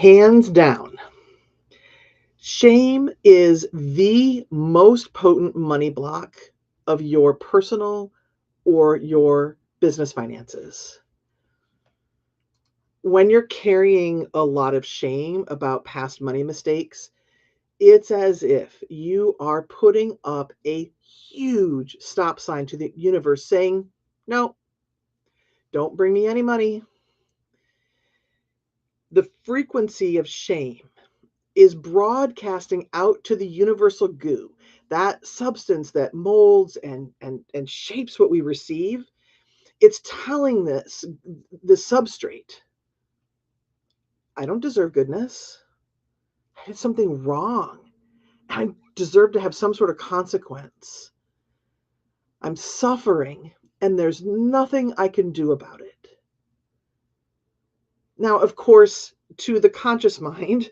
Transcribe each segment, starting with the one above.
Hands down, shame is the most potent money block of your personal or your business finances. When you're carrying a lot of shame about past money mistakes, it's as if you are putting up a huge stop sign to the universe saying, no, don't bring me any money. The frequency of shame is broadcasting out to the universal goo, that substance that molds and shapes what we receive. It's telling the substrate, I don't deserve goodness. I did something wrong. I deserve to have some sort of consequence. I'm suffering, and there's nothing I can do about it. Now, of course, to the conscious mind,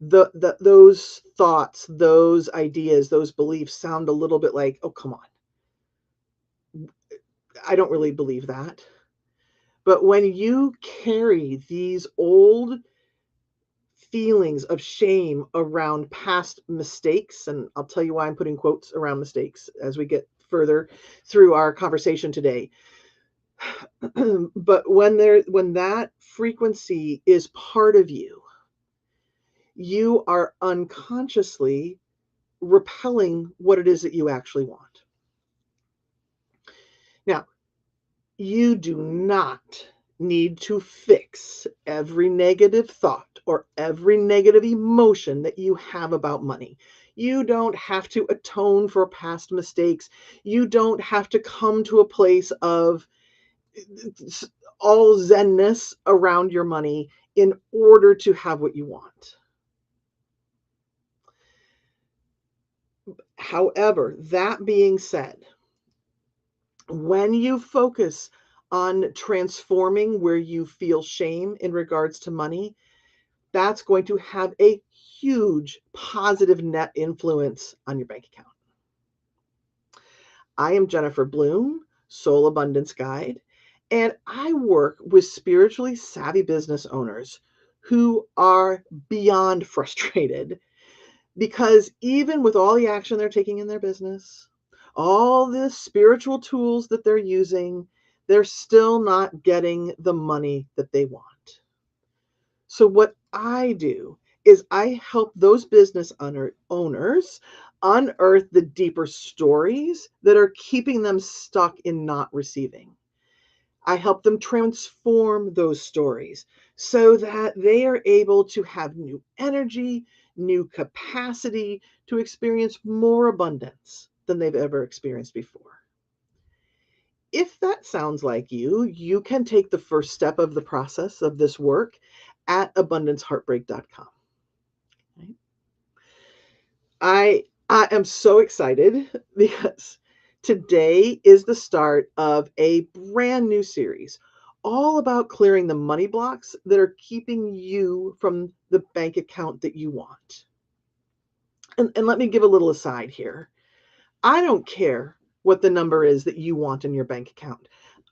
those thoughts, those ideas, those beliefs sound a little bit like, oh, come on. I don't really believe that. But when you carry these old feelings of shame around past mistakes, and I'll tell you why I'm putting quotes around mistakes as we get further through our conversation today. But when that frequency is part of you, you are unconsciously repelling what it is that you actually want. Now, you do not need to fix every negative thought or every negative emotion that you have about money. You don't have to atone for past mistakes. You don't have to come to a place of all zenness around your money in order to have what you want. However, that being said, when you focus on transforming where you feel shame in regards to money, that's going to have a huge positive net influence on your bank account. I am Jennifer Bloom, Soul Abundance Guide, and I work with spiritually savvy business owners who are beyond frustrated because even with all the action they're taking in their business, all the spiritual tools that they're using, they're still not getting the money that they want. So what I do is I help those business owners unearth the deeper stories that are keeping them stuck in not receiving. I help them transform those stories so that they are able to have new energy, new capacity to experience more abundance than they've ever experienced before. If that sounds like you can take the first step of the process of this work at abundanceheartbreak.com. Right? I am so excited because today is the start of a brand new series all about clearing the money blocks that are keeping you from the bank account that you want. And let me give a little aside here. I don't care what the number is that you want in your bank account.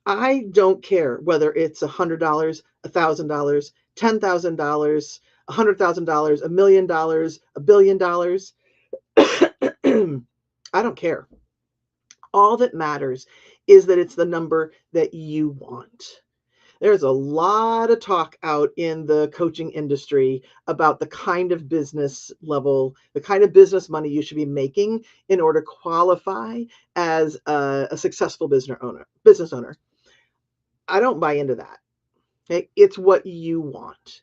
I don't care whether it's $100, $1,000, $10,000, $100,000, $1,000,000, $1,000,000,000. I don't care. All that matters is that it's the number that you want. There's a lot of talk out in the coaching industry about the kind of business level, the kind of business money you should be making in order to qualify as a successful business owner. I don't buy into that. Okay? It's what you want.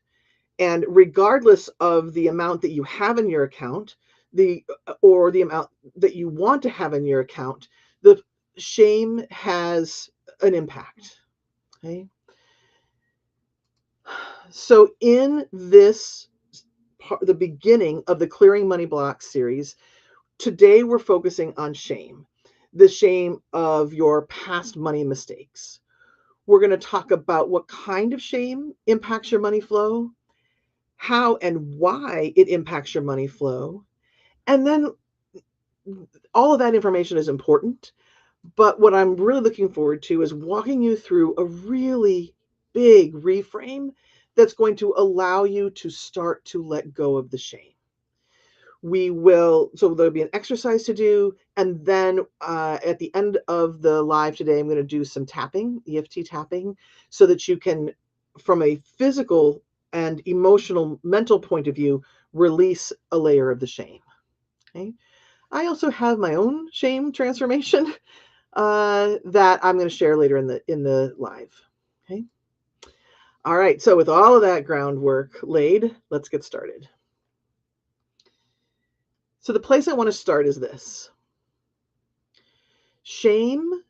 And regardless of the amount that you have in your account, or the amount that you want to have in your account, the shame has an impact. Okay. So in this the beginning of the Clearing Money Blocks series, today we're focusing on shame, the shame of your past money mistakes. We're going to talk about what kind of shame impacts your money flow, how and why it impacts your money flow. And then all of that information is important. But what I'm really looking forward to is walking you through a really big reframe that's going to allow you to start to let go of the shame. So there'll be an exercise to do. And then at the end of the live today, I'm going to do some tapping, EFT tapping, so that you can, from a physical and emotional, mental point of view, release a layer of the shame. Okay. I also have my own shame transformation that I'm going to share later in the live. Okay. All right. So with all of that groundwork laid, let's get started. So the place I want to start is this. Shame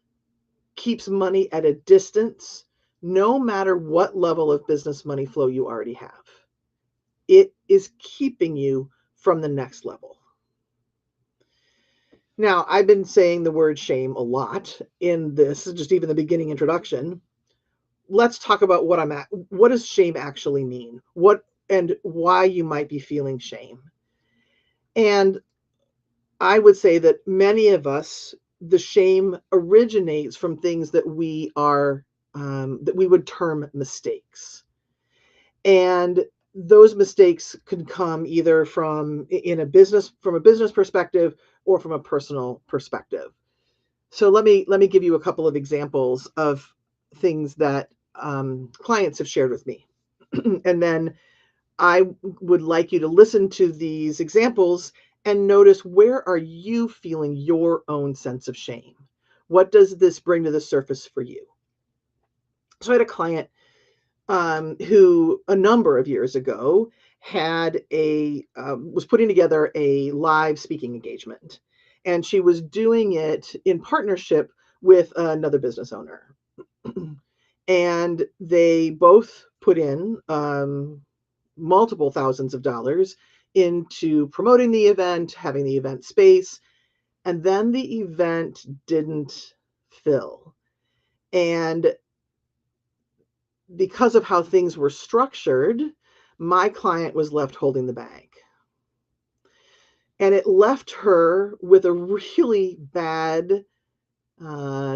keeps money at a distance, no matter what level of business money flow you already have. It is keeping you from the next level. Now, I've been saying the word shame a lot in this, just even the beginning introduction. Let's talk about what does shame actually mean? What and why you might be feeling shame. And I would say that many of us, the shame originates from things that we would term mistakes. And those mistakes could come either from a business perspective or from a personal perspective. So let me give you a couple of examples of things that clients have shared with me. And then I would like you to listen to these examples and notice, where are you feeling your own sense of shame? What does this bring to the surface for you? So I had a client who a number of years ago was putting together a live speaking engagement, and she was doing it in partnership with another business owner. And they both put in multiple thousands of dollars into promoting the event, having the event space, and then the event didn't fill. And because of how things were structured, my client was left holding the bag. And it left her with a really bad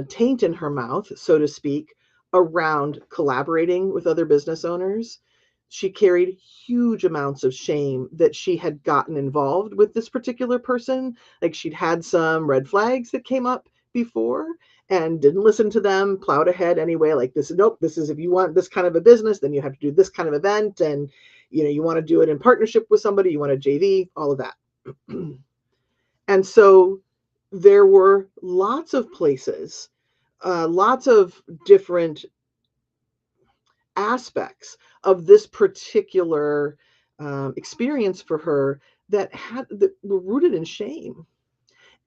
taint in her mouth, so to speak, around collaborating with other business owners. She carried huge amounts of shame that she had gotten involved with this particular person. Like, she'd had some red flags that came up before and didn't listen to them, plowed ahead anyway. Like, nope, this is, if you want this kind of a business, then you have to do this kind of event. And, you want to do it in partnership with somebody, you want a JV, all of that. And so there were lots of places, lots of different aspects of this particular experience for her that were rooted in shame.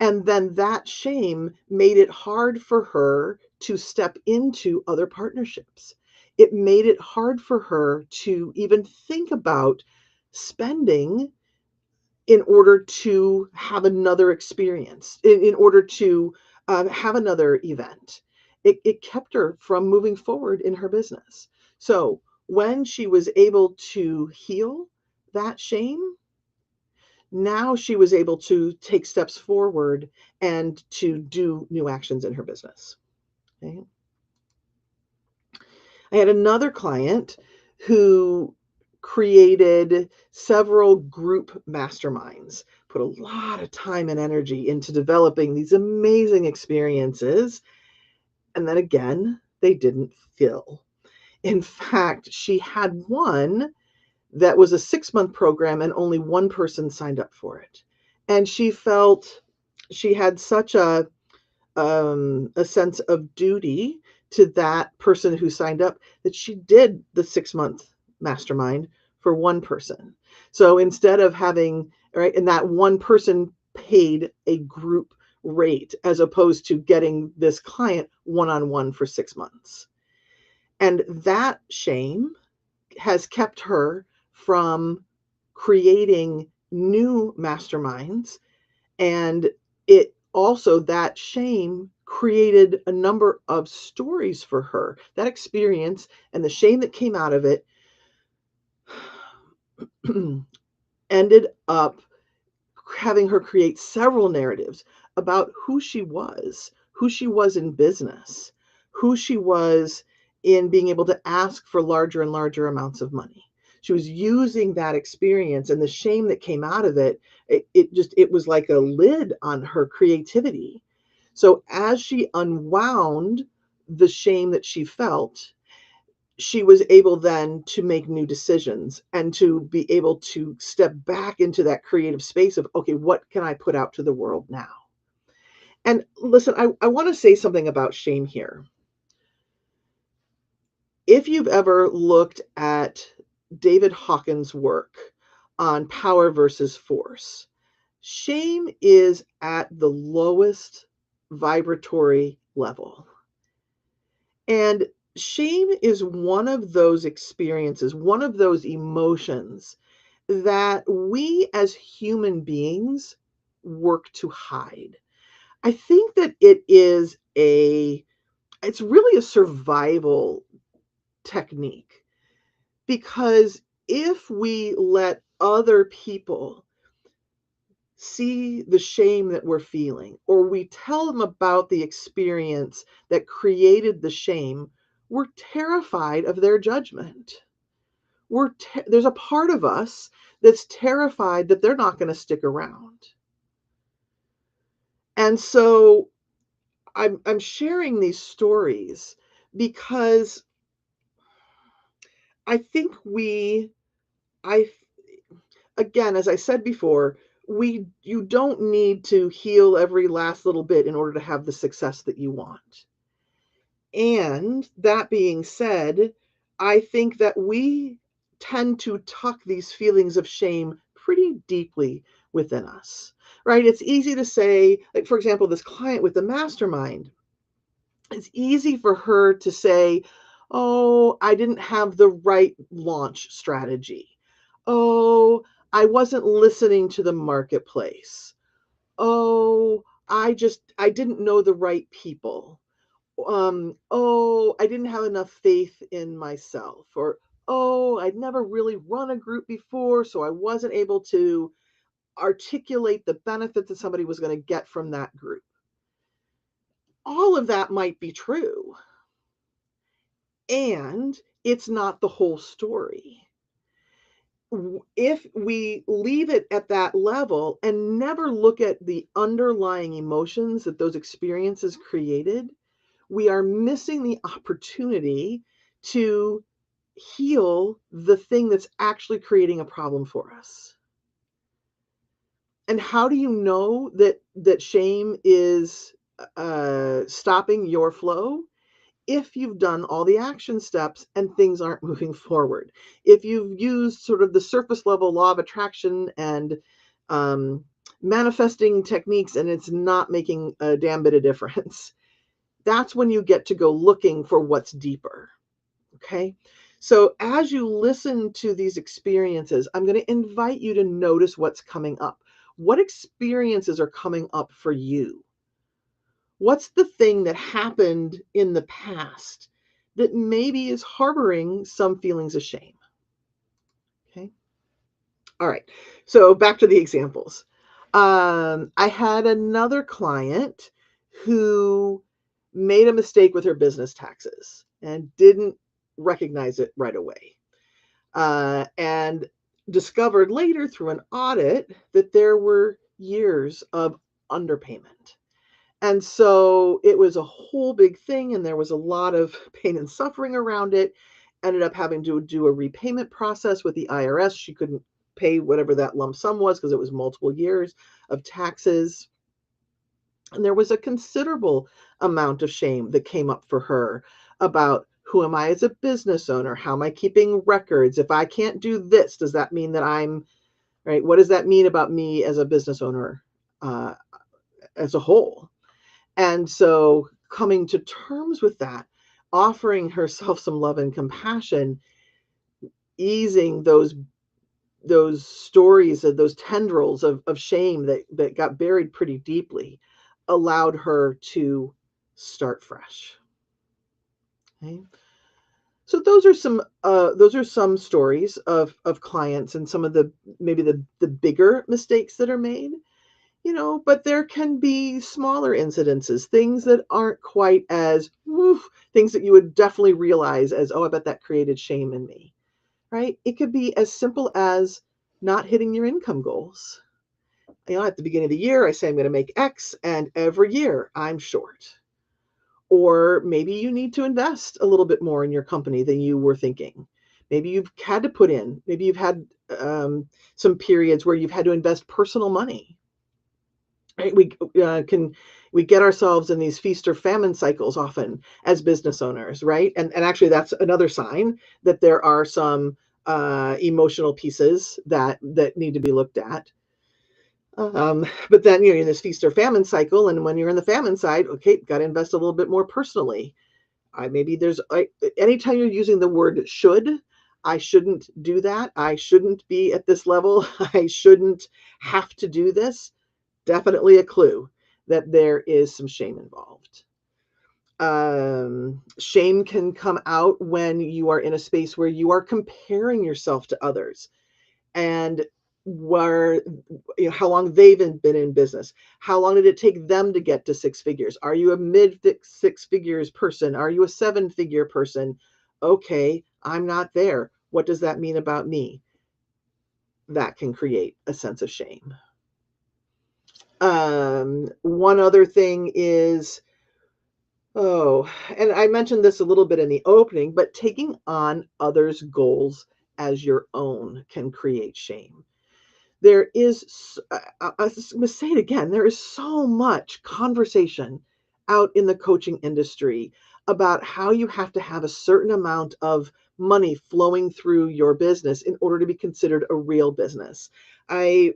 And then that shame made it hard for her to step into other partnerships. It made it hard for her to even think about spending in order to have another experience, in order to have another event. It kept her from moving forward in her business. So when she was able to heal that shame, now she was able to take steps forward and to do new actions in her business. Okay. I had another client who created several group masterminds, put a lot of time and energy into developing these amazing experiences. And then again, they didn't fill. In fact, she had one that was a 6-month program and only one person signed up for it. And she felt she had such a sense of duty to that person who signed up that she did the 6-month mastermind for one person. So instead of having, right, and that one person paid a group rate as opposed to getting this client one-on-one for 6 months. And that shame has kept her from creating new masterminds. And it also, that shame created a number of stories for her. That experience and the shame that came out of it ended up having her create several narratives about who she was in business, who she was in being able to ask for larger and larger amounts of money. She was using that experience and the shame that came out of it. It was like a lid on her creativity. So as she unwound the shame that she felt, she was able then to make new decisions and to be able to step back into that creative space of, okay, what can I put out to the world now? And listen, I want to say something about shame here. If you've ever looked at David Hawkins' work on power versus force, shame is at the lowest vibratory level. And shame is one of those experiences, one of those emotions that we as human beings work to hide. I think that it's really a survival technique, because if we let other people see the shame that we're feeling, or we tell them about the experience that created the shame, we're terrified of their judgment. There's a part of us that's terrified that they're not going to stick around. And so I'm sharing these stories because I think I again, as I said before, you don't need to heal every last little bit in order to have the success that you want. And that being said, I think that we tend to tuck these feelings of shame pretty deeply within us, right? It's easy to say, like, for example, this client with the mastermind, it's easy for her to say, oh, I didn't have the right launch strategy. Oh, I wasn't listening to the marketplace. Oh, I didn't know the right people. Oh, I didn't have enough faith in myself. Or, oh, I'd never really run a group before, so I wasn't able to articulate the benefits that somebody was going to get from that group. All of that might be true, and it's not the whole story. If we leave it at that level and never look at the underlying emotions that those experiences created, we are missing the opportunity to heal the thing that's actually creating a problem for us. And how do you know that shame is stopping your flow? If you've done all the action steps and things aren't moving forward, if you've used sort of the surface level law of attraction and um, manifesting techniques and it's not making a damn bit of difference, that's when you get to go looking for what's deeper. Okay. So as you listen to these experiences, I'm going to invite you to notice what's coming up. What experiences are coming up for you? What's the thing that happened in the past that maybe is harboring some feelings of shame? Okay. All right. So back to the examples. I had another client who made a mistake with her business taxes and didn't recognize it right away. And discovered later through an audit that there were years of underpayment. And so it was a whole big thing, and there was a lot of pain and suffering around it. Ended up having to do a repayment process with the IRS. She couldn't pay whatever that lump sum was because it was multiple years of taxes. And there was a considerable amount of shame that came up for her about, who am I as a business owner? How am I keeping records? If I can't do this, does that mean that I'm right? What does that mean about me as a business owner uh, as a whole? And so coming to terms with that, offering herself some love and compassion, easing those stories of those tendrils of shame that got buried pretty deeply, allowed her to start fresh. Okay. So those are some stories of clients and some of the maybe the bigger mistakes that are made. but there can be smaller incidences, things that aren't quite as, woof, things that you would definitely realize as, oh, I bet that created shame in me, right? It could be as simple as not hitting your income goals. At the beginning of the year, I say I'm going to make X, and every year I'm short. Or maybe you need to invest a little bit more in your company than you were thinking. Maybe you've had to put in, maybe you've had some periods where you've had to invest personal money. Right? We get ourselves in these feast or famine cycles often as business owners, right? And actually, that's another sign that there are some emotional pieces that need to be looked at. But then you're in this feast or famine cycle, and when you're in the famine side, okay, got to invest a little bit more personally. Maybe anytime you're using the word should, I shouldn't do that. I shouldn't be at this level. I shouldn't have to do this. Definitely a clue that there is some shame involved. Shame can come out when you are in a space where you are comparing yourself to others, and where how long they've been in business. How long did it take them to get to six figures? Are you a mid six figures person? Are you a seven-figure person? Okay, I'm not there. What does that mean about me? That can create a sense of shame. One other thing is, and I mentioned this a little bit in the opening, but taking on others' goals as your own can create shame. There is, I'm going to say it again, there is so much conversation out in the coaching industry about how you have to have a certain amount of money flowing through your business in order to be considered a real business. There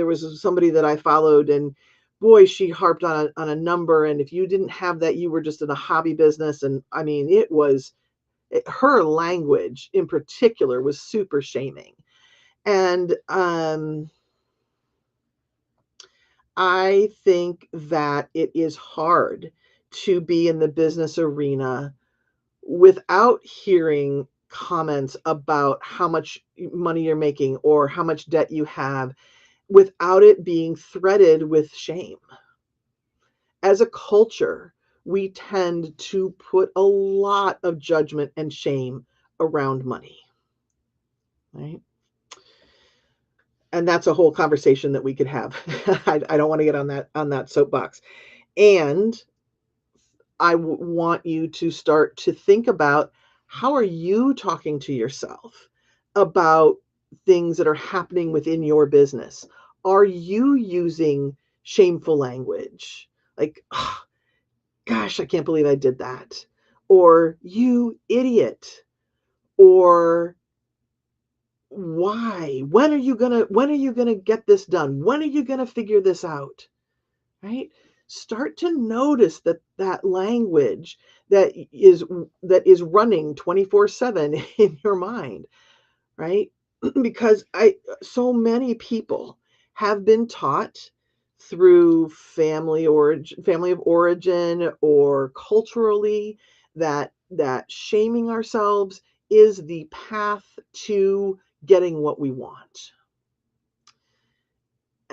was somebody that I followed, and boy, she harped on a number. And if you didn't have that, you were just in a hobby business. And I mean, her language in particular was super shaming. And I think that it is hard to be in the business arena without hearing comments about how much money you're making or how much debt you have, without it being threaded with shame. As a culture, we tend to put a lot of judgment and shame around money, right? And that's a whole conversation that we could have. I don't want to get on that soapbox. And I want you to start to think about, how are you talking to yourself about things that are happening within your business? Are you using shameful language? Like, oh, gosh, I can't believe I did that. Or you idiot. Or why? When are you gonna get this done? When are you gonna figure this out? Right? Start to notice that language that is running 24/7 in your mind, right? Because so many people have been taught through family of origin, or culturally, that shaming ourselves is the path to getting what we want.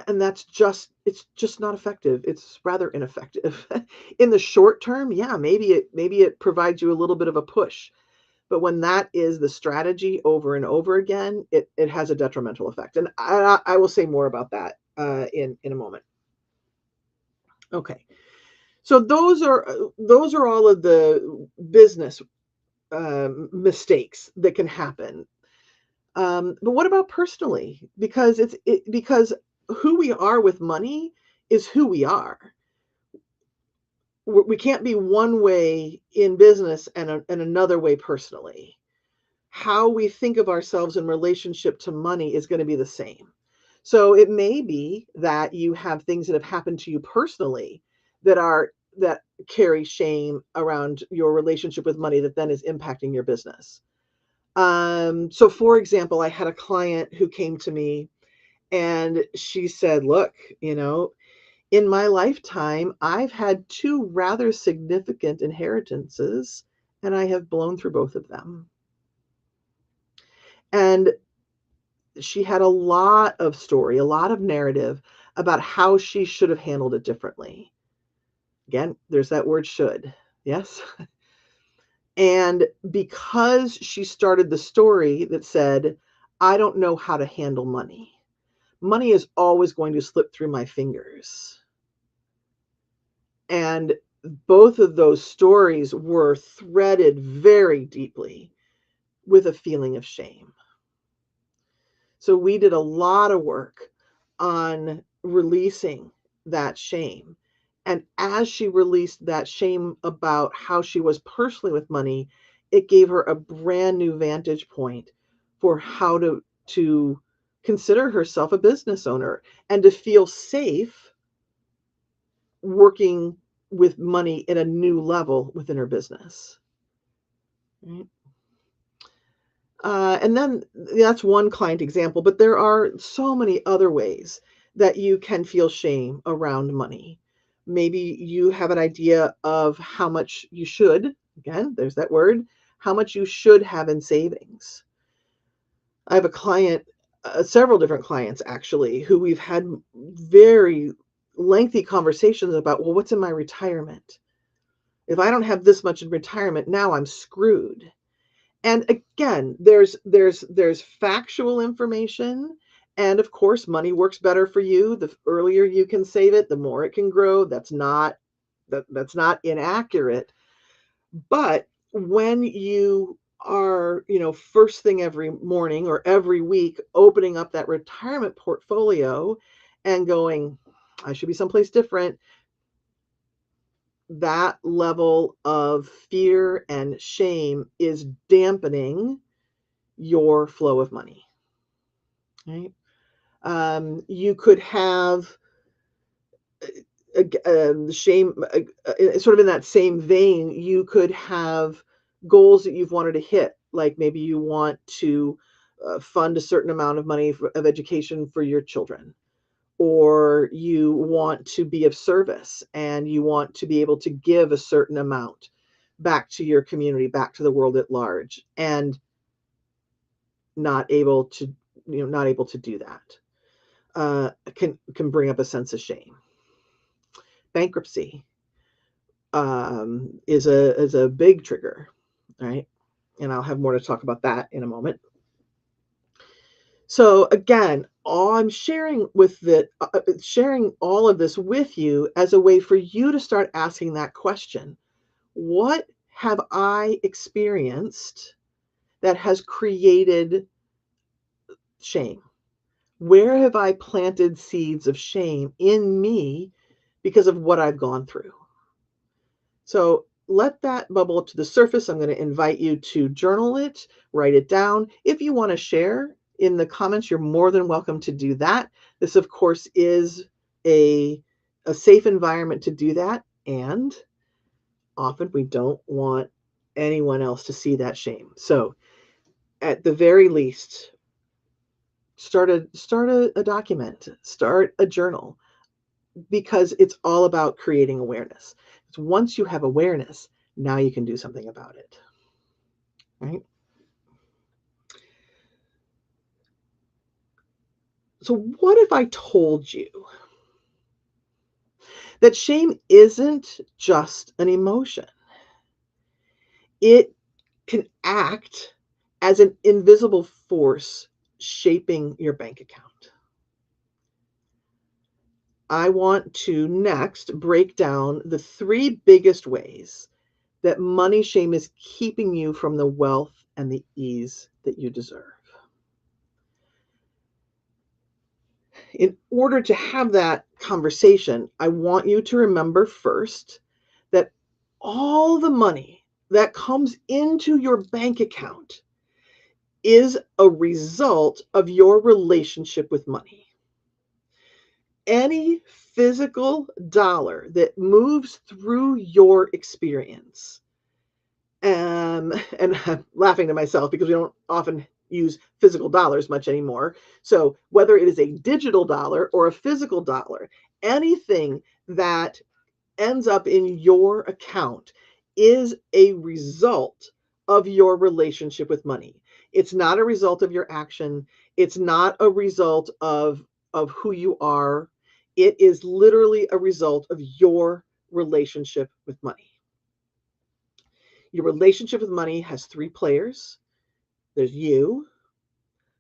And it's just not effective. It's rather ineffective. In the short term, yeah, maybe it provides you a little bit of a push. But when that is the strategy over and over again, it has a detrimental effect. And I will say more about that in a moment. Okay. So those are all of the business mistakes that can happen. But what about personally? Because who we are with money is who we are. We can't be one way in business and another way personally. How we think of ourselves in relationship to money is going to be the same. So it may be that you have things that have happened to you personally that carry shame around your relationship with money, that then is impacting your business. So for example, I had a client who came to me, and she said, look, in my lifetime, I've had two rather significant inheritances, and I have blown through both of them. And she had a lot of story, a lot of narrative about how she should have handled it differently. Again, there's that word should. Yes. And because she started the story that said, I don't know how to handle money. Money is always going to slip through my fingers. And both of those stories were threaded very deeply with a feeling of shame. So we did a lot of work on releasing that shame. And as she released that shame about how she was personally with money, it gave her a brand new vantage point for how to consider herself a business owner and to feel safe working with money in a new level within her business. Right? And then that's one client example, but there are so many other ways that you can feel shame around money. Maybe you have an idea of how much you should, again, there's that word, how much you should have in savings. I have a client, several different clients actually, who we've had very lengthy conversations about, well, what's in my retirement? If I don't have this much in retirement, now I'm screwed. And again, there's factual information, and of course, money works better for you. The earlier you can save it, the more it can grow. That's not inaccurate. But when you are, first thing every morning or every week opening up that retirement portfolio and going, I should be someplace different, that level of fear and shame is dampening your flow of money, right? You could have shame, sort of in that same vein, you could have goals that you've wanted to hit. Like maybe you want to fund a certain amount of money of education for your children, or you want to be of service and you want to be able to give a certain amount back to your community, back to the world at large, and not able to, not able to do that. Can bring up a sense of shame. Bankruptcy is a big trigger, right? And I'll have more to talk about that in a moment. So again, all I'm sharing sharing all of this with you as a way for you to start asking that question: what have I experienced that has created shame? Where have I planted seeds of shame in me because of what I've gone through? So let that bubble up to the surface. I'm going to invite you to journal it, write it down. If you want to share in the comments, you're more than welcome to do that. This, of course, is a safe environment to do that. And often we don't want anyone else to see that shame. So at the very least, start a document, start a journal, because it's all about creating awareness. So once you have awareness, now you can do something about it, right? So what if I told you that shame isn't just an emotion? It can act as an invisible force shaping your bank account. I want to next break down the three biggest ways that money shame is keeping you from the wealth and the ease that you deserve. In order to have that conversation, I want you to remember first that all the money that comes into your bank account is a result of your relationship with money. Any physical dollar that moves through your experience, and I'm laughing to myself because we don't often use physical dollars much anymore. So whether it is a digital dollar or a physical dollar, anything that ends up in your account is a result of your relationship with money. It's not a result of your action. It's not a result of who you are. it is literally a result of your relationship with money. Your relationship with money has three players. There's you,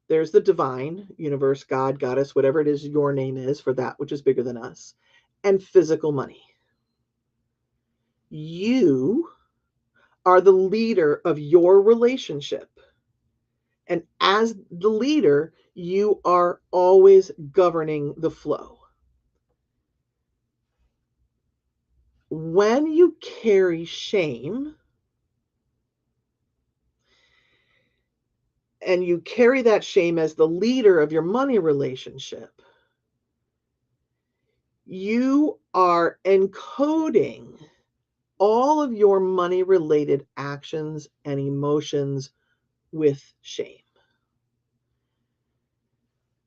there's the divine, universe, God, goddess, whatever it is your name is for that which is bigger than us, and physical money. You are the leader of your relationship. And as the leader, you are always governing the flow. When you carry shame, and you carry that shame as the leader of your money relationship, you are encoding all of your money related actions and emotions with shame.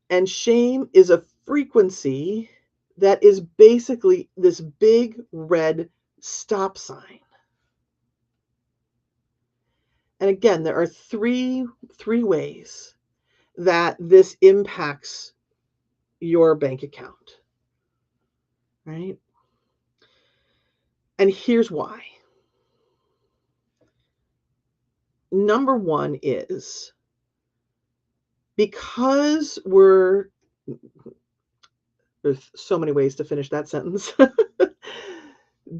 And shame is a frequency that is basically this big red stop sign. And again, there are three ways that this impacts your bank account, right? And here's why. Number one is because there's so many ways to finish that sentence.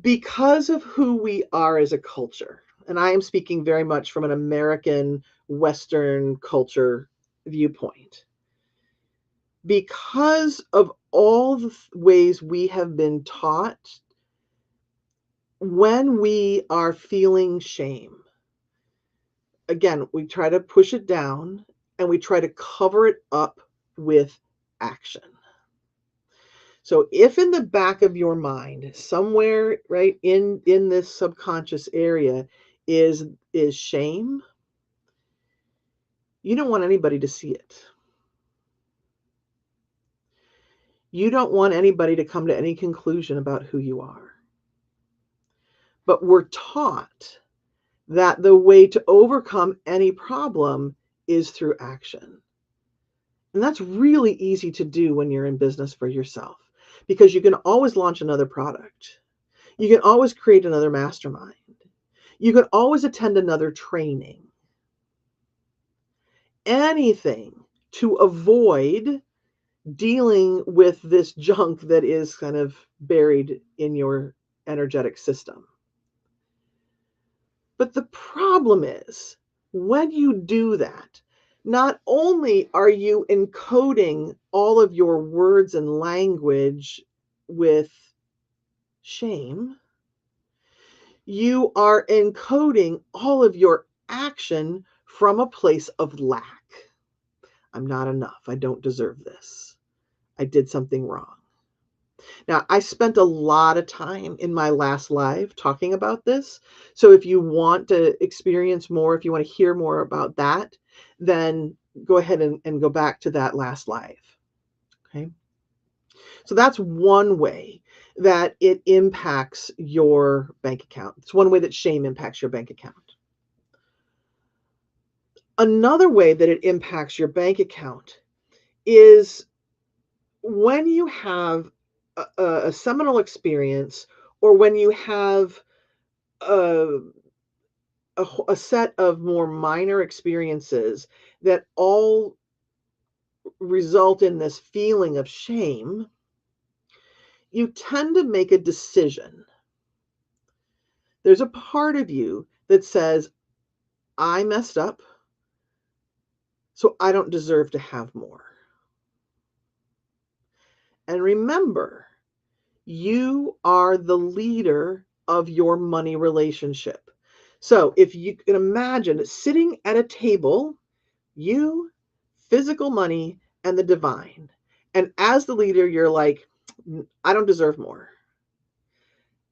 Because of who we are as a culture, and I am speaking very much from an American Western culture viewpoint, because of all the ways we have been taught, when we are feeling shame, again, we try to push it down and we try to cover it up with action. So if in the back of your mind, somewhere right in this subconscious area is shame, you don't want anybody to see it. You don't want anybody to come to any conclusion about who you are. But we're taught that the way to overcome any problem is through action. And that's really easy to do when you're in business for yourself, because you can always launch another product. You can always create another mastermind. You can always attend another training. Anything to avoid dealing with this junk that is kind of buried in your energetic system. But the problem is, when you do that, not only are you encoding all of your words and language with shame, you are encoding all of your action from a place of lack. I'm not enough. I don't deserve this. I did something wrong. Now, I spent a lot of time in my last live talking about this. So if you want to experience more, if you want to hear more about that, then go ahead and go back to that last live. Okay. So that's one way that it impacts your bank account. It's one way that shame impacts your bank account. Another way that it impacts your bank account is when you have a seminal experience, or when you have a, a set of more minor experiences that all result in this feeling of shame, you tend to make a decision. There's a part of you that says, I messed up, so I don't deserve to have more. And remember, you are the leader of your money relationship. So if you can imagine sitting at a table, you, physical money, and the divine. And as the leader, you're like, I don't deserve more.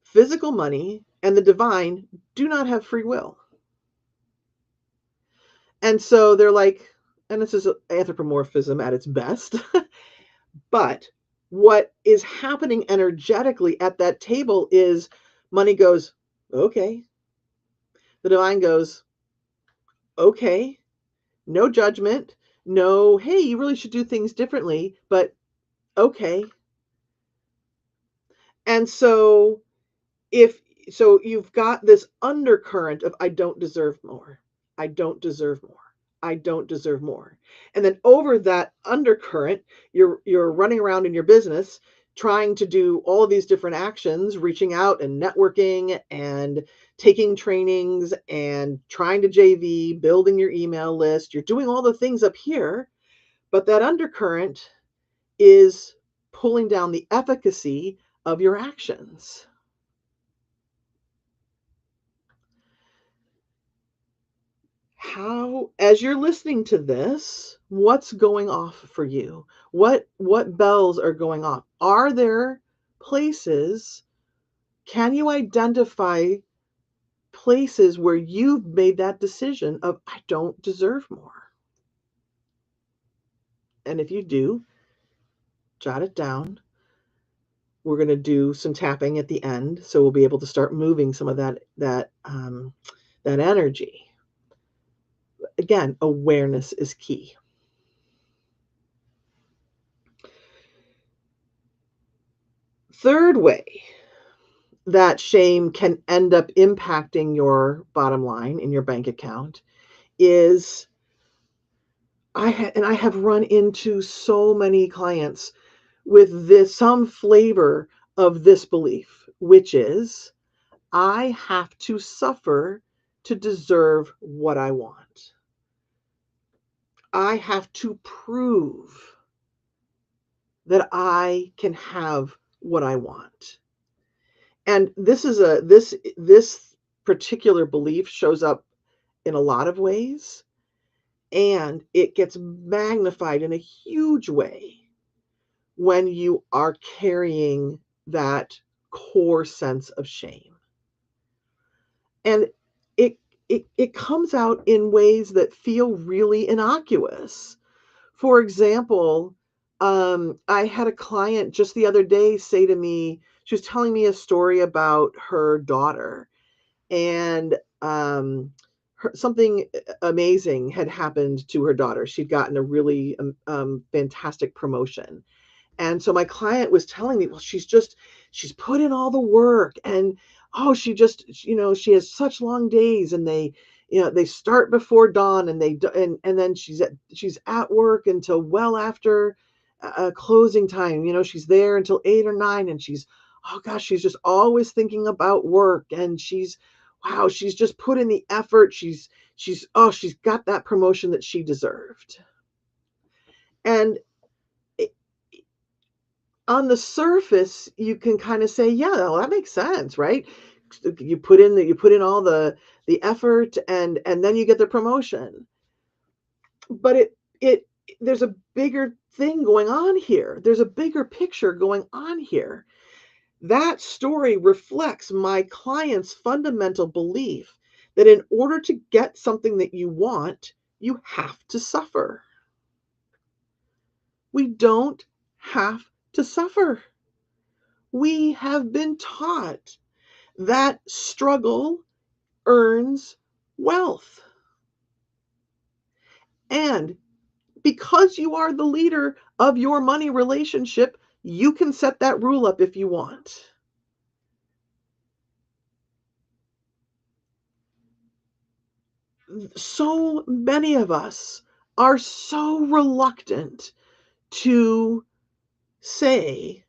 Physical money and the divine do not have free will. And so they're like, and this is anthropomorphism at its best, but what is happening energetically at that table is money goes, okay. The divine goes, okay. No judgment. No, hey, you really should do things differently, but okay. And so if so you've got this undercurrent of I don't deserve more. I don't deserve more. I don't deserve more. And then over that undercurrent, you're running around in your business trying to do all of these different actions, reaching out and networking and taking trainings and trying to JV, building your email list. You're doing all the things up here, but that undercurrent is pulling down the efficacy of your actions. How, as you're listening to this, what's going off for you? What bells are going off? Are there places, can you identify places where you've made that decision of I don't deserve more? And if you do, jot it down. We're going to do some tapping at the end, so we'll be able to start moving some of that energy. Again, awareness is key. Third way that shame can end up impacting your bottom line in your bank account is I have run into so many clients with this some flavor of this belief, which is I have to suffer to deserve what I want. I have to prove that I can have what I want. And this particular belief shows up in a lot of ways, and it gets magnified in a huge way when you are carrying that core sense of shame. And it it comes out in ways that feel really innocuous. For example, I had a client just the other day say to me, she was telling me a story about her daughter, and something amazing had happened to her daughter. She'd gotten a really fantastic promotion. And so my client was telling me, well, she's put in all the work, and oh, she just, she has such long days, and they start before dawn, and and then she's at work until well after closing time. She's there until 8 or 9, and oh gosh, she's just always thinking about work, and wow, she's just put in the effort. She's got that promotion that she deserved. And on the surface, you can kind of say, yeah, well, that makes sense, right? You put in all the effort, and then you get the promotion. But it there's a bigger thing going on here. There's a bigger picture going on here. That story reflects my client's fundamental belief that in order to get something that you want, you have to suffer. We don't have to suffer. We have been taught that struggle earns wealth. And because you are the leader of your money relationship, you can set that rule up if you want. So many of us are so reluctant to say,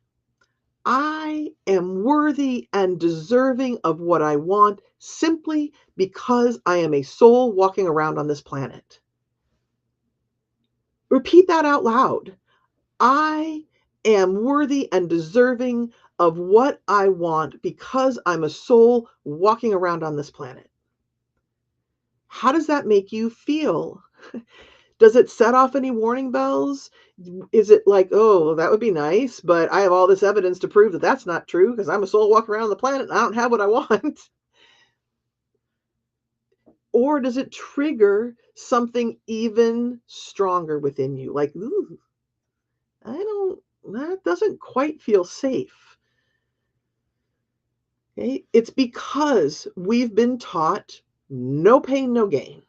I am worthy and deserving of what I want simply because I am a soul walking around on this planet. Repeat that out loud. I am worthy and deserving of what I want because I'm a soul walking around on this planet. How does that make you feel? Does it set off any warning bells? Is it like, oh, that would be nice, but I have all this evidence to prove that that's not true because I'm a soul walking around the planet and I don't have what I want? Or does it trigger something even stronger within you? Like, ooh, that doesn't quite feel safe. Okay? It's because we've been taught no pain, no gain.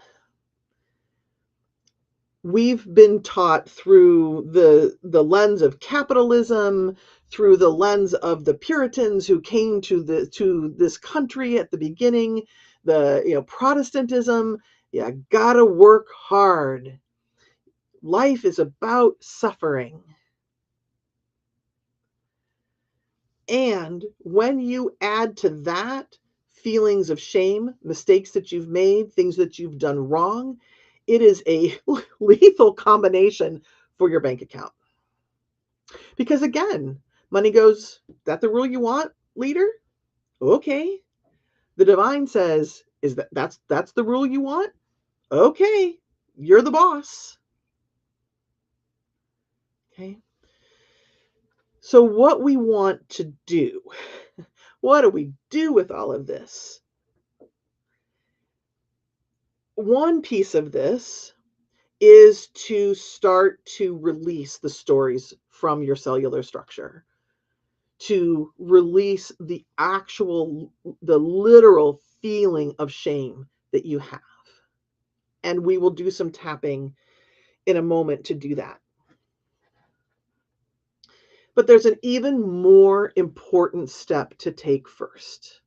We've been taught through the lens of capitalism, through the lens of the Puritans who came to this country at the beginning, the Protestantism. You gotta work hard. Life is about suffering. And when you add to that feelings of shame, mistakes that you've made, things that you've done wrong, it is a lethal combination for your bank account. Because again, money goes, that the rule you want, leader? Okay. The divine says, is that's the rule you want? Okay. You're the boss. Okay. So what we want to do, what do we do with all of this? One piece of this is to start to release the stories from your cellular structure, to release the literal feeling of shame that you have. And we will do some tapping in a moment to do that. But there's an even more important step to take first.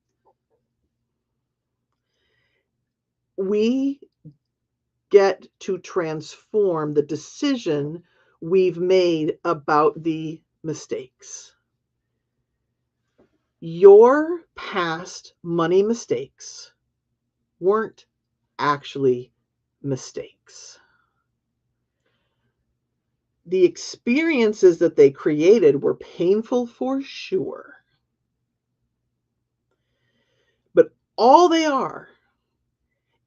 We get to transform the decision we've made about the mistakes. Your past money mistakes weren't actually mistakes. The experiences that they created were painful for sure. But all they are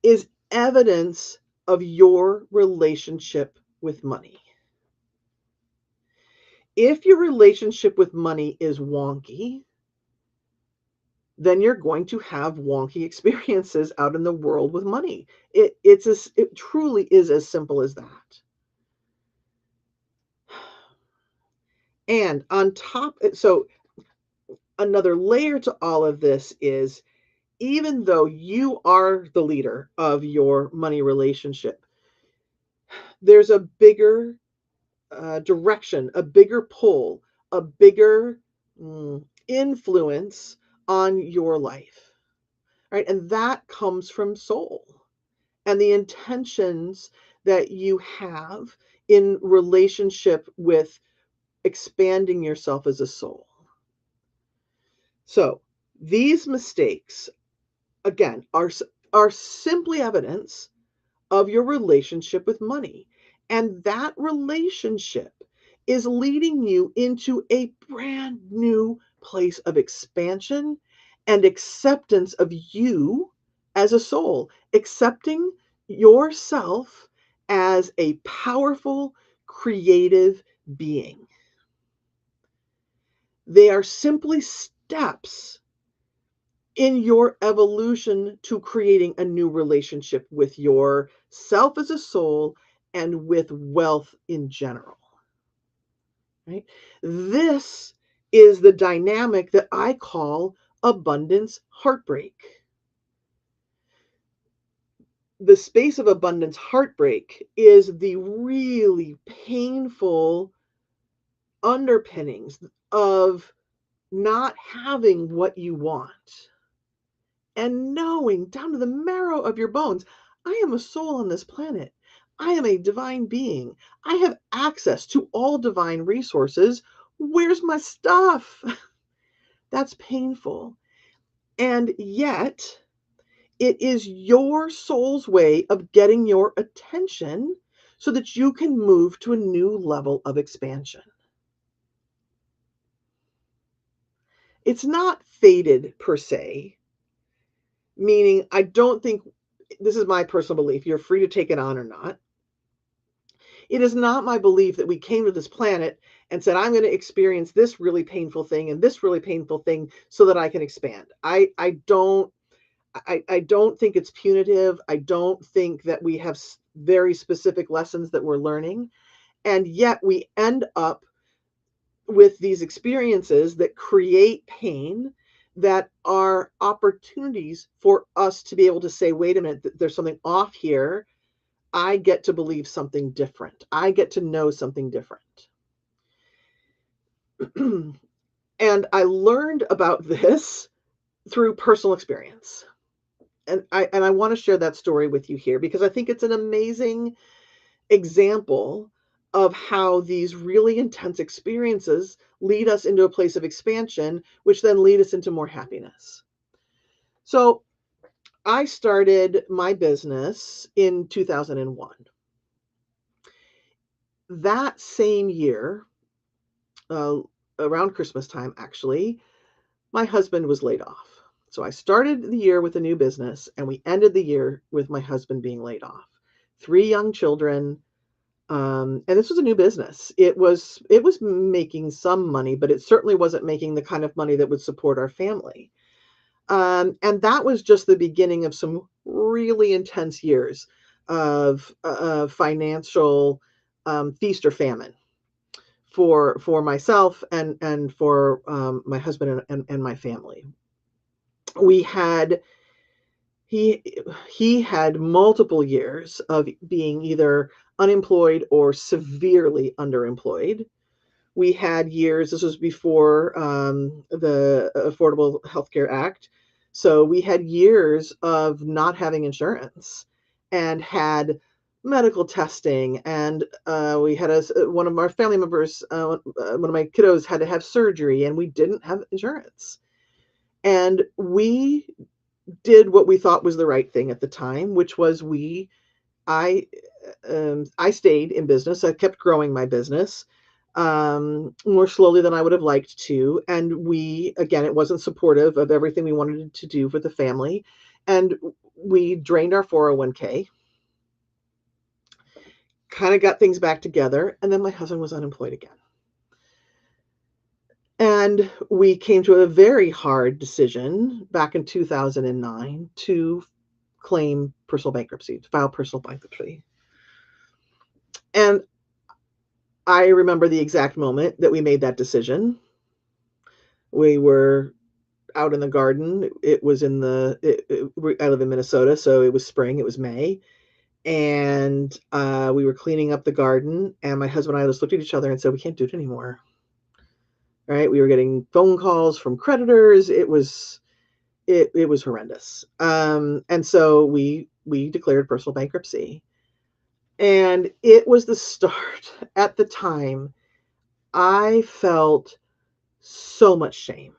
is evidence of your relationship with money. If your relationship with money is wonky, then you're going to have wonky experiences out in the world with money. It truly is as simple as that. And on top, so another layer to all of this is, even though you are the leader of your money relationship, there's a bigger direction, a bigger pull, a bigger influence on your life, right? And that comes from soul and the intentions that you have in relationship with expanding yourself as a soul. So these mistakes, again, are simply evidence of your relationship with money. And that relationship is leading you into a brand new place of expansion and acceptance of you as a soul, accepting yourself as a powerful, creative being. They are simply steps in your evolution to creating a new relationship with yourself as a soul and with wealth in general. Right? This is the dynamic that I call abundance heartbreak. The space of abundance heartbreak is the really painful underpinnings of not having what you want and knowing down to the marrow of your bones, I am a soul on this planet. I am a divine being. I have access to all divine resources. Where's my stuff? That's painful. And yet, it is your soul's way of getting your attention so that you can move to a new level of expansion. It's not fated per se, meaning I don't think, this is my personal belief, you're free to take it on or not. It is not my belief that we came to this planet and said, I'm going to experience this really painful thing and this really painful thing so that I can expand. I don't think it's punitive. I don't think that we have very specific lessons that we're learning. And yet we end up with these experiences that create pain, that are opportunities for us to be able to say, wait a minute, there's something off here. I get to believe something different. I get to know something different. And I learned about this through personal experience. And I want to share that story with you here because I think it's an amazing example of how these really intense experiences lead us into a place of expansion, which then lead us into more happiness. So I started my business in 2001. That same year, uh, around Christmas time, actually, my husband was laid off. So I started the year with a new business and we ended the year with my husband being laid off. Three young children. And this was a new business. It was making some money, but it certainly wasn't making the kind of money that would support our family. And that was just the beginning of some really intense years of financial feast or famine for myself and for my husband and my family. We had he he had multiple years of being either unemployed or severely underemployed. We had years, this was before the Affordable Health Care Act. So we had years of not having insurance and had medical testing. And we had one of our family members, one of my kiddos had to have surgery, and we didn't have insurance. And we did what we thought was the right thing at the time, which was I I stayed in business. I kept growing my business more slowly than I would have liked to. And again, it wasn't supportive of everything we wanted to do for the family. And we drained our 401k, kind of got things back together. And then my husband was unemployed again. And we came to a very hard decision back in 2009 to claim personal bankruptcy, to file personal bankruptcy. And I remember the exact moment that we made that decision. We were out in the garden. It was I live in Minnesota, so it was spring, it was May. And we were cleaning up the garden, and my husband and I just looked at each other and said, we can't do it anymore. Right? We were getting phone calls from creditors. It was horrendous. And so we declared personal bankruptcy. And it was the start. At the time, I felt so much shame.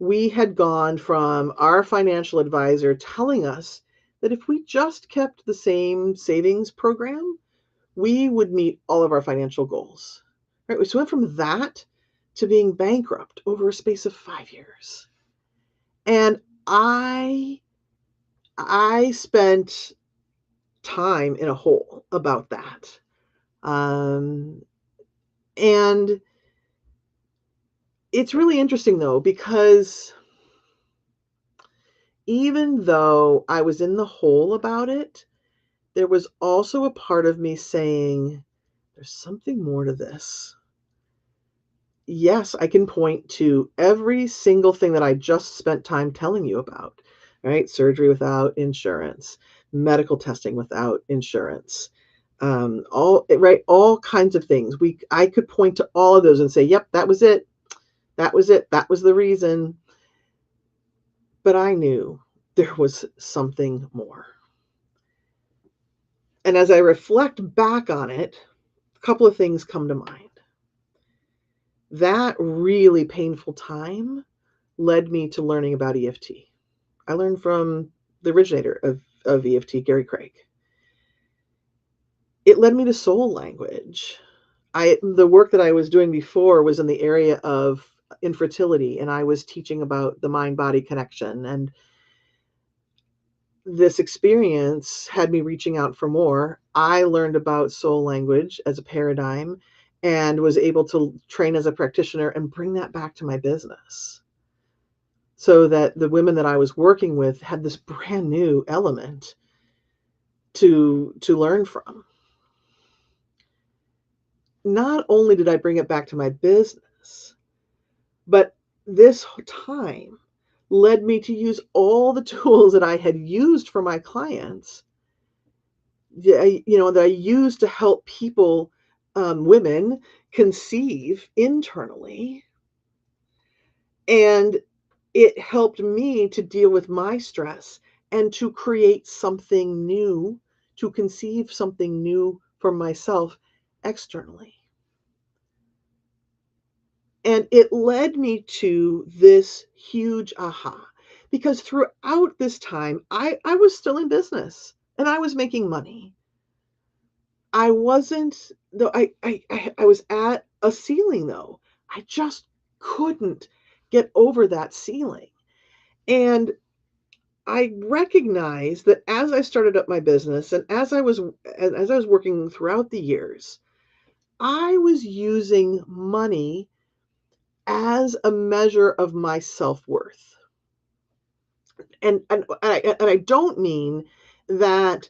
We had gone from our financial advisor telling us that if we just kept the same savings program, we would meet all of our financial goals. Right? So we went from that to being bankrupt over a space of 5 years. And I spent time in a hole about that. Um, and it's really interesting though, because even though I was in the hole about it, there was also a part of me saying, there's something more to this. Yes, I can point to every single thing that I just spent time telling you about, right? Surgery without insurance, medical testing without insurance, all kinds of things. I could point to all of those and say, yep, that was it. That was it. That was the reason. But I knew there was something more. And as I reflect back on it, a couple of things come to mind. That really painful time led me to learning about EFT. I learned from the originator of EFT, Gary Craig. It led me to soul language. The work that I was doing before was in the area of infertility, and I was teaching about the mind-body connection. And this experience had me reaching out for more. I learned about soul language as a paradigm and was able to train as a practitioner and bring that back to my business so that the women that I was working with had this brand new element to learn from. Not only did I bring it back to my business, but this time led me to use all the tools that I had used for my clients that I use to help people, women conceive internally. And it helped me to deal with my stress and to create something new, to conceive something new for myself externally. And it led me to this huge aha, because throughout this time, I was still in business and I was making money. I wasn't, though I was at a ceiling though. I just couldn't get over that ceiling. And I recognized that as I started up my business and as I was working throughout the years, I was using money as a measure of my self-worth. And I don't mean that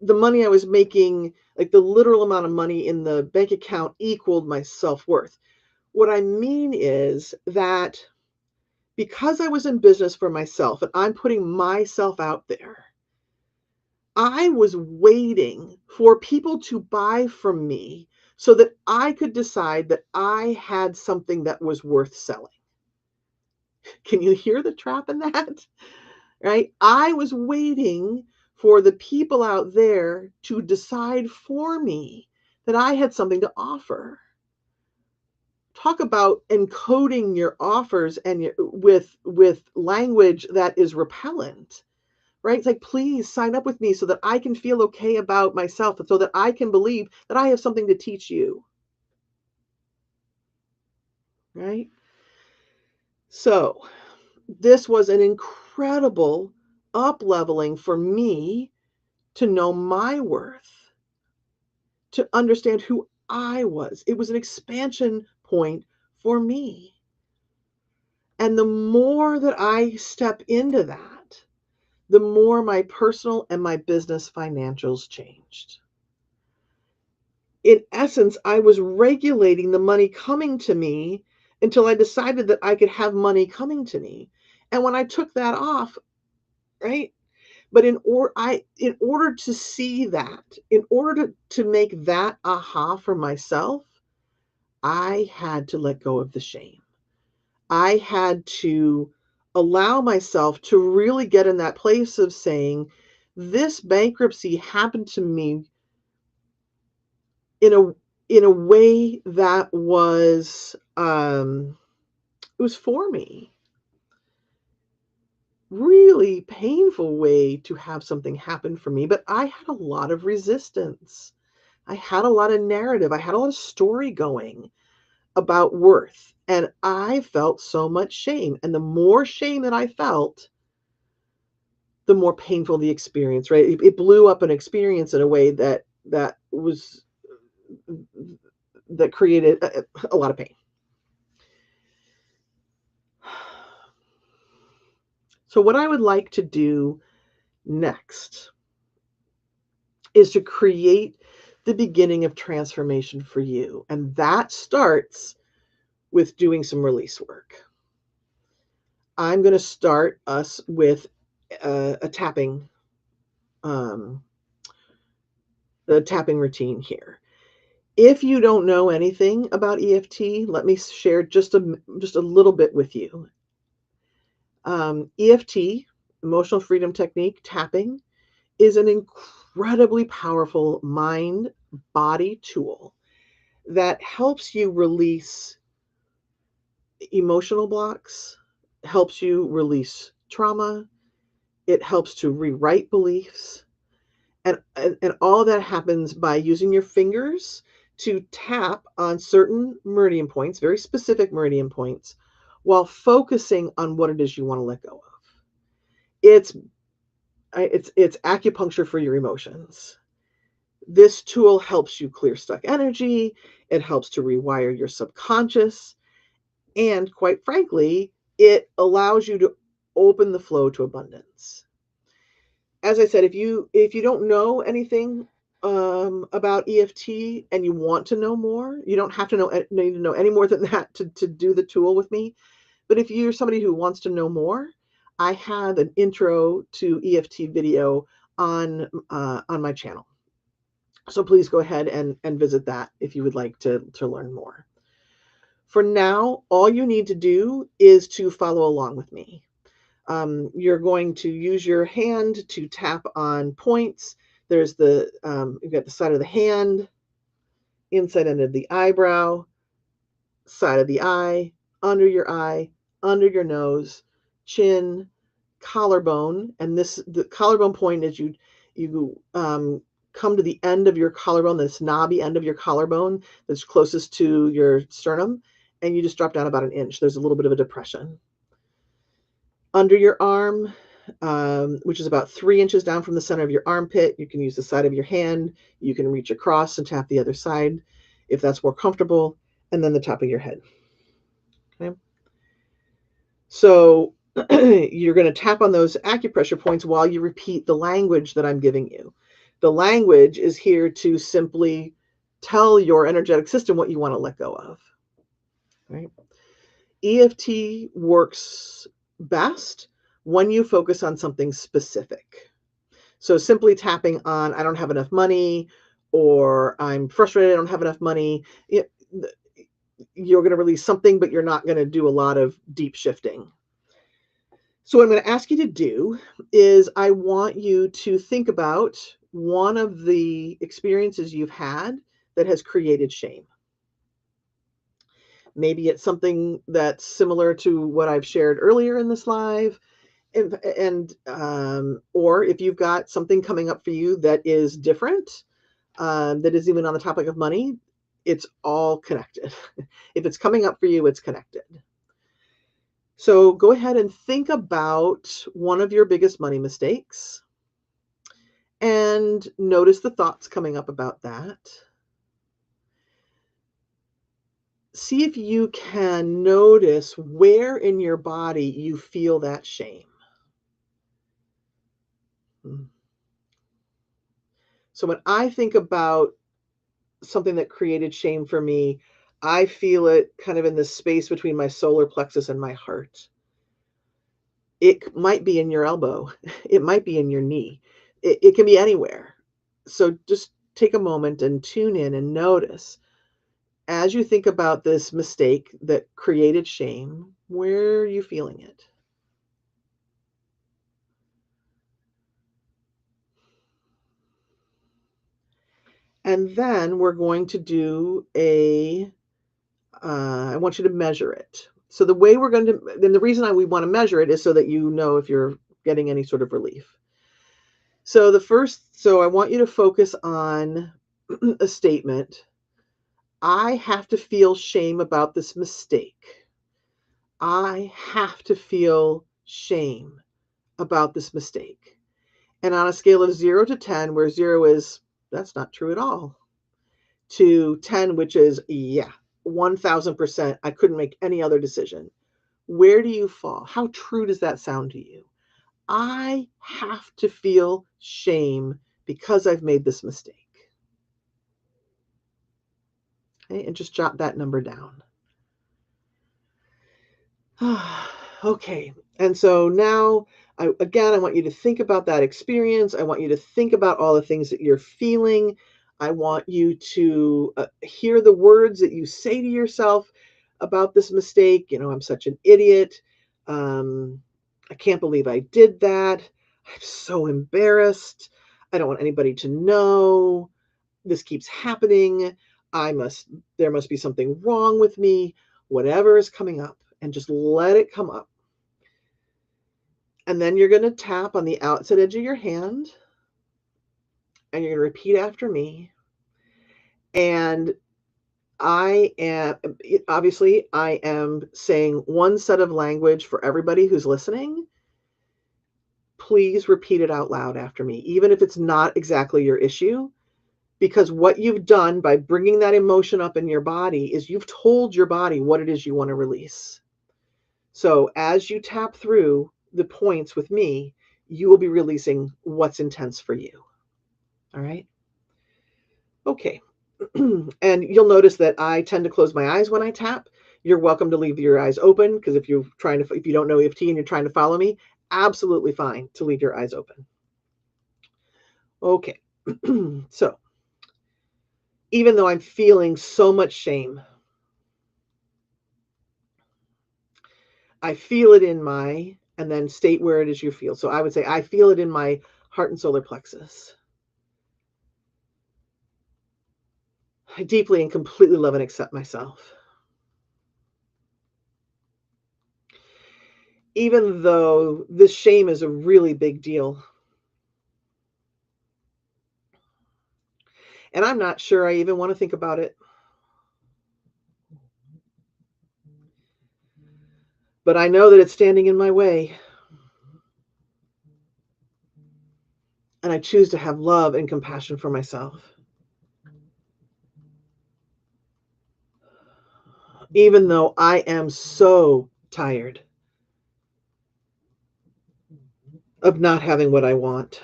the money I was making, like the literal amount of money in the bank account, equaled my self-worth. What I mean is that because I was in business for myself and I'm putting myself out there, I was waiting for people to buy from me so that I could decide that I had something that was worth selling. Can you hear the trap in that? Right? I was waiting for the people out there to decide for me that I had something to offer. Talk about encoding your offers and with language that is repellent. Right? It's like, please sign up with me so that I can feel okay about myself and so that I can believe that I have something to teach you. Right? So, this was an incredible up leveling for me to know my worth, to understand who I was. It was an expansion point for me. And the more that I step into that, the more my personal and my business financials changed. In essence, I was regulating the money coming to me until I decided that I could have money coming to me. And when I took that off, right? But in order to see that, in order to make that aha for myself, I had to let go of the shame. I had to allow myself to really get in that place of saying, this bankruptcy happened to me in a way that was it was for me. Really painful way to have something happen for me, but I had a lot of resistance. I had a lot of narrative. I had a lot of story going about worth, and I felt so much shame. And the more shame that I felt, the more painful the experience, right? It blew up an experience in a way that created a lot of pain. So what I would like to do next is to create the beginning of transformation for you. And that starts with doing some release work. I'm going to start us with a tapping, um, the tapping routine here. If you don't know anything about EFT, let me share just a little bit with you. EFT, emotional freedom technique, tapping, is an incredibly powerful mind body tool that helps you release emotional blocks, helps you release trauma, it helps to rewrite beliefs. And all that happens by using your fingers to tap on certain meridian points, very specific meridian points, while focusing on what it is you want to let go of. It's acupuncture for your emotions. This tool helps you clear stuck energy. It helps to rewire your subconscious. And quite frankly, it allows you to open the flow to abundance. As I said, if you don't know anything about EFT and you want to know more, you don't have to need to know any more than that to do the tool with me. But if you're somebody who wants to know more, I have an intro to EFT video on my channel. So please go ahead and visit that if you would like to learn more. For now, all you need to do is to follow along with me. You're going to use your hand to tap on points. There's you've got the side of the hand, inside end of the eyebrow, side of the eye, under your nose, chin, collarbone. And the collarbone point is you come to the end of your collarbone, this knobby end of your collarbone that's closest to your sternum, and you just drop down about an inch. There's a little bit of a depression. Under your arm, which is about 3 inches down from the center of your armpit. You can use the side of your hand. You can reach across and tap the other side if that's more comfortable. And then the top of your head. Okay. So you're going to tap on those acupressure points while you repeat the language that I'm giving you. The language is here to simply tell your energetic system what you want to let go of. Right? EFT works best when you focus on something specific. So simply tapping on, I don't have enough money, or I'm frustrated, I don't have enough money, you're going to release something, but you're not going to do a lot of deep shifting. So what I'm going to ask you to do is I want you to think about one of the experiences you've had that has created shame. Maybe it's something that's similar to what I've shared earlier in this live. Or if you've got something coming up for you that is different, that is even on the topic of money, it's all connected. If it's coming up for you, it's connected. So go ahead and think about one of your biggest money mistakes and notice the thoughts coming up about that. See if you can notice where in your body you feel that shame. So when I think about something that created shame for me, I feel it kind of in the space between my solar plexus and my heart. It might be in your elbow. It might be in your knee. It can be anywhere. So just take a moment and tune in and notice as you think about this mistake that created shame, where are you feeling it? And then we're going to do I want you to measure it. So the way we're going to, then the reason we want to measure it is so that you know if you're getting any sort of relief. So I want you to focus on a statement. I have to feel shame about this mistake. I have to feel shame about this mistake. And on a scale of 0 to 10, where 0 is, that's not true at all, to 10, which is, yeah, 1000%, I couldn't make any other decision. Where do you fall? How true does that sound to you? I have to feel shame because I've made this mistake. Okay, and just jot that number down. Okay, and so now, I want you to think about that experience. I want you to think about all the things that you're feeling. I want you to hear the words that you say to yourself about this mistake. I'm such an idiot. I can't believe I did that. I'm so embarrassed. I don't want anybody to know. This keeps happening. There must be something wrong with me. Whatever is coming up, and just let it come up. And then you're going to tap on the outside edge of your hand, and you're going to repeat after me. And I am saying one set of language for everybody who's listening. Please repeat it out loud after me, even if it's not exactly your issue, because what you've done by bringing that emotion up in your body is you've told your body what it is you want to release. So as you tap through the points with me, you will be releasing what's intense for you. All right. Okay. And you'll notice that I tend to close my eyes when I tap. You're welcome to leave your eyes open, because if you don't know EFT and you're trying to follow me, absolutely fine to leave your eyes open. Okay. So even though I'm feeling so much shame. I feel it in my, and then state where it is you feel. So I would say, I feel it in my heart and solar plexus. I deeply and completely love and accept myself. Even though this shame is a really big deal. And I'm not sure I even want to think about it. But I know that it's standing in my way. And I choose to have love and compassion for myself. Even though I am so tired of not having what I want.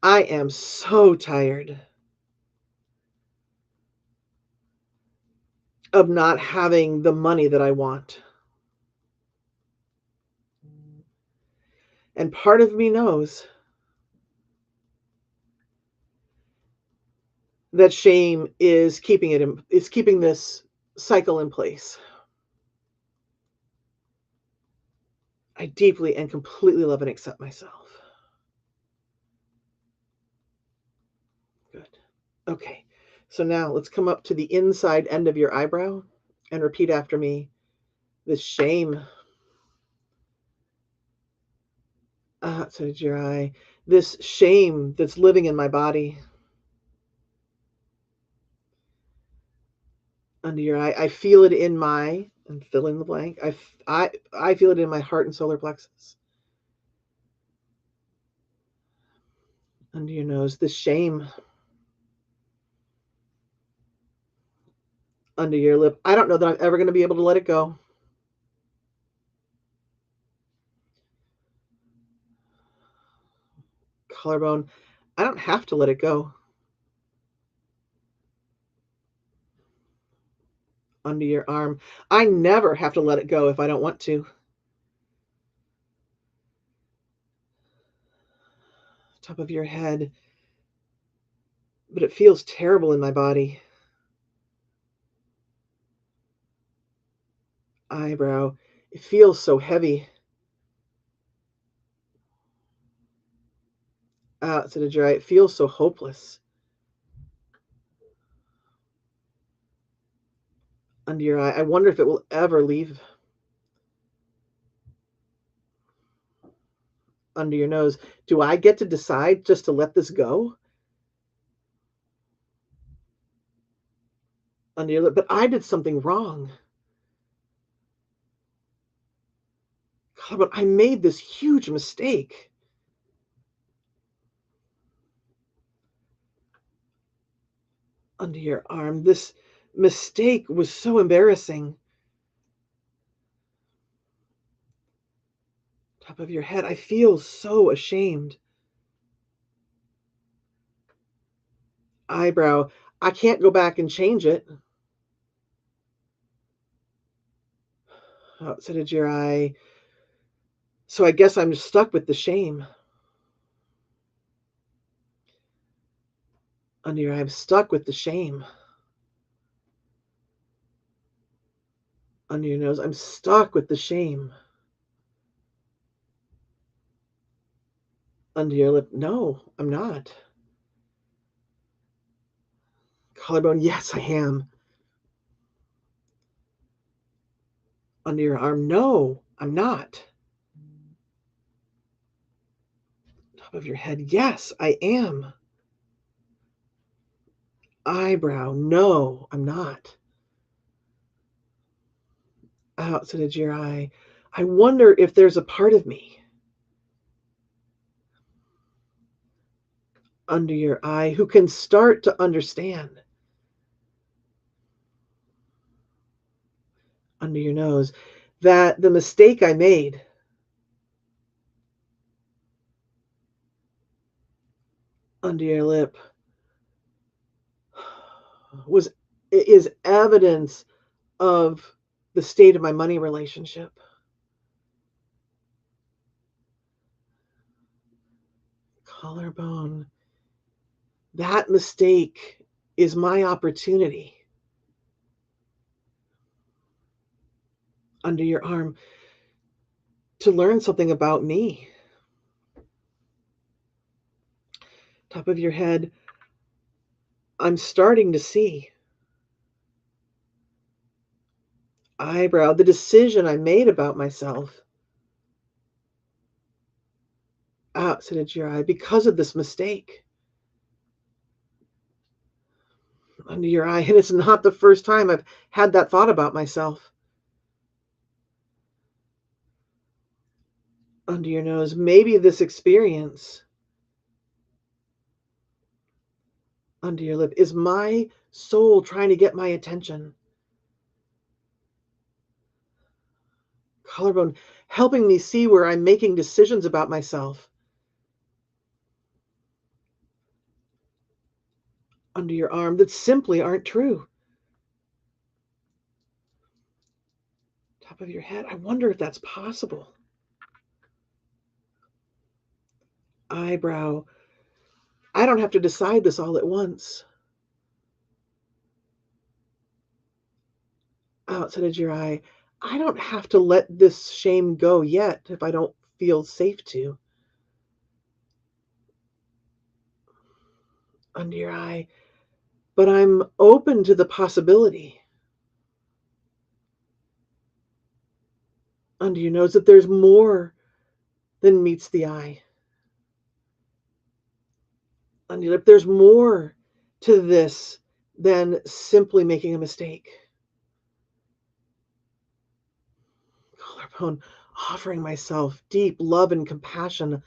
I am so tired of not having the money that I want. And part of me knows that shame is keeping this cycle in place. I deeply and completely love and accept myself. Good. Okay. So now let's come up to the inside end of your eyebrow and repeat after me. This shame outside your eye, this shame that's living in my body, under your eye. I feel it in my, and fill in the blank. I feel it in my heart and solar plexus. Under your nose, this shame under your lip. I don't know that I'm ever going to be able to let it go. Collarbone. I don't have to let it go. Under your arm. I never have to let it go if I don't want to. Top of your head. But it feels terrible in my body. Eyebrow. It feels so heavy. Outside of your eye. It feels so hopeless. Under your eye. I wonder if it will ever leave. Under your nose. Do I get to decide just to let this go? Under your lip. But I did something wrong. God, but I made this huge mistake. Under your arm. This mistake was so embarrassing. Top of your head. I feel so ashamed. Eyebrow. I can't go back and change it. Outside of your eye. So I guess I'm stuck with the shame. Under your eye. I'm stuck with the shame. Under your nose. I'm stuck with the shame. Under your lip. No, I'm not. Collarbone. Yes, I am. Under your arm. No, I'm not. Top of your head. Yes, I am. Eyebrow. No, I'm not. Outside of your eye. I wonder if there's a part of me under your eye who can start to understand. Under your nose, that the mistake I made under your lip was is evidence of the state of my money relationship. Collarbone. That mistake is my opportunity. Under your arm, to learn something about me. Top of your head, I'm starting to see. Eyebrow, the decision I made about myself. Outside of your eye, because of this mistake. Under your eye, and it's not the first time I've had that thought about myself. Under your nose, maybe this experience. Under your lip, is my soul trying to get my attention. Collarbone, helping me see where I'm making decisions about myself. Under your arm that simply aren't true. Top of your head, I wonder if that's possible. Eyebrow, I don't have to decide this all at once. Outside of your eye, I don't have to let this shame go yet if I don't feel safe to. Under your eye, but I'm open to the possibility. Under your nose, that there's more than meets the eye. Under your lip, there's more to this than simply making a mistake. Collarbone, offering myself deep love and compassion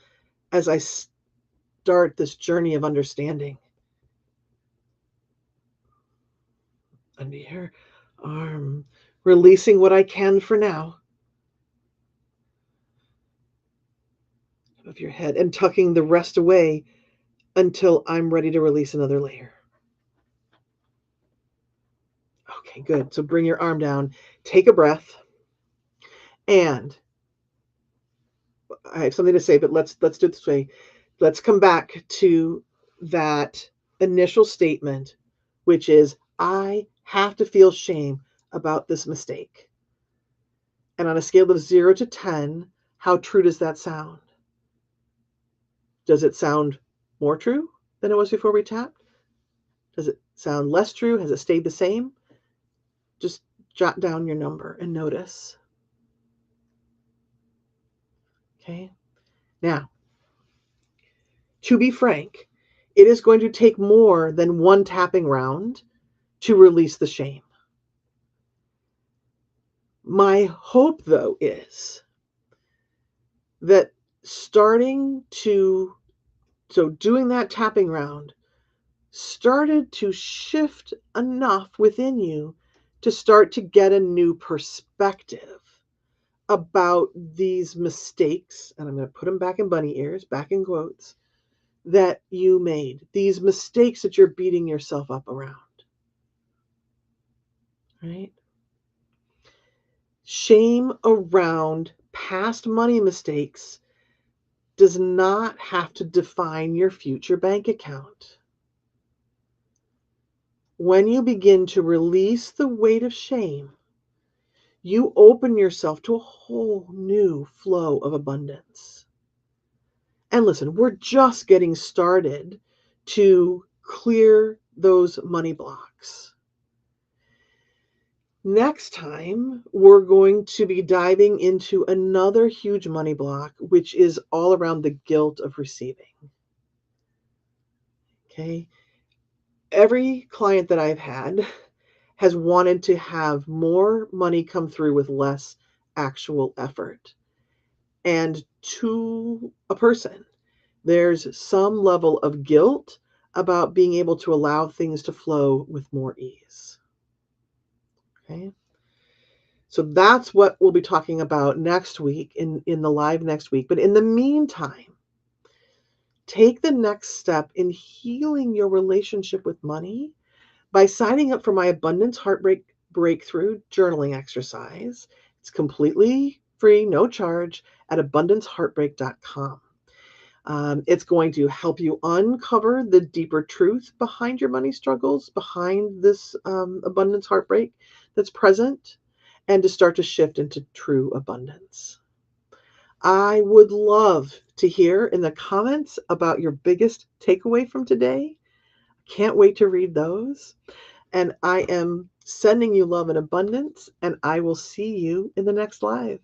as I start this journey of understanding. Under your arm, releasing what I can for now. Of your head and tucking the rest away until I'm ready to release another layer. Okay, good. So bring your arm down, take a breath, and I have something to say, but let's do it this way. Let's come back to that initial statement, which is I have to feel shame about this mistake. And on a scale of 0 to 10, how true does that sound? Does it sound more true than it was before we tapped? Does it sound less true? Has it stayed the same? Just jot down your number and notice. Okay. Now, to be frank, it is going to take more than one tapping round to release the shame. My hope, though, is that doing that tapping round started to shift enough within you to start to get a new perspective about these mistakes, and I'm going to put them back in bunny ears, back in quotes, that you made, these mistakes that you're beating yourself up around, right? Shame around past money mistakes does not have to define your future bank account. When you begin to release the weight of shame, you open yourself to a whole new flow of abundance. And listen, we're just getting started to clear those money blocks. Next time, we're going to be diving into another huge money block, which is all around the guilt of receiving. Okay. Every client that I've had has wanted to have more money come through with less actual effort. And to a person, there's some level of guilt about being able to allow things to flow with more ease. Okay. So that's what we'll be talking about next week in the live next week. But in the meantime, take the next step in healing your relationship with money by signing up for my Abundance Heartbreak Breakthrough journaling exercise. It's completely free, no charge, at abundanceheartbreak.com. It's going to help you uncover the deeper truth behind your money struggles, behind this abundance heartbreak that's present, and to start to shift into true abundance. I would love to hear in the comments about your biggest takeaway from today. Can't wait to read those. And I am sending you love and abundance, and I will see you in the next live.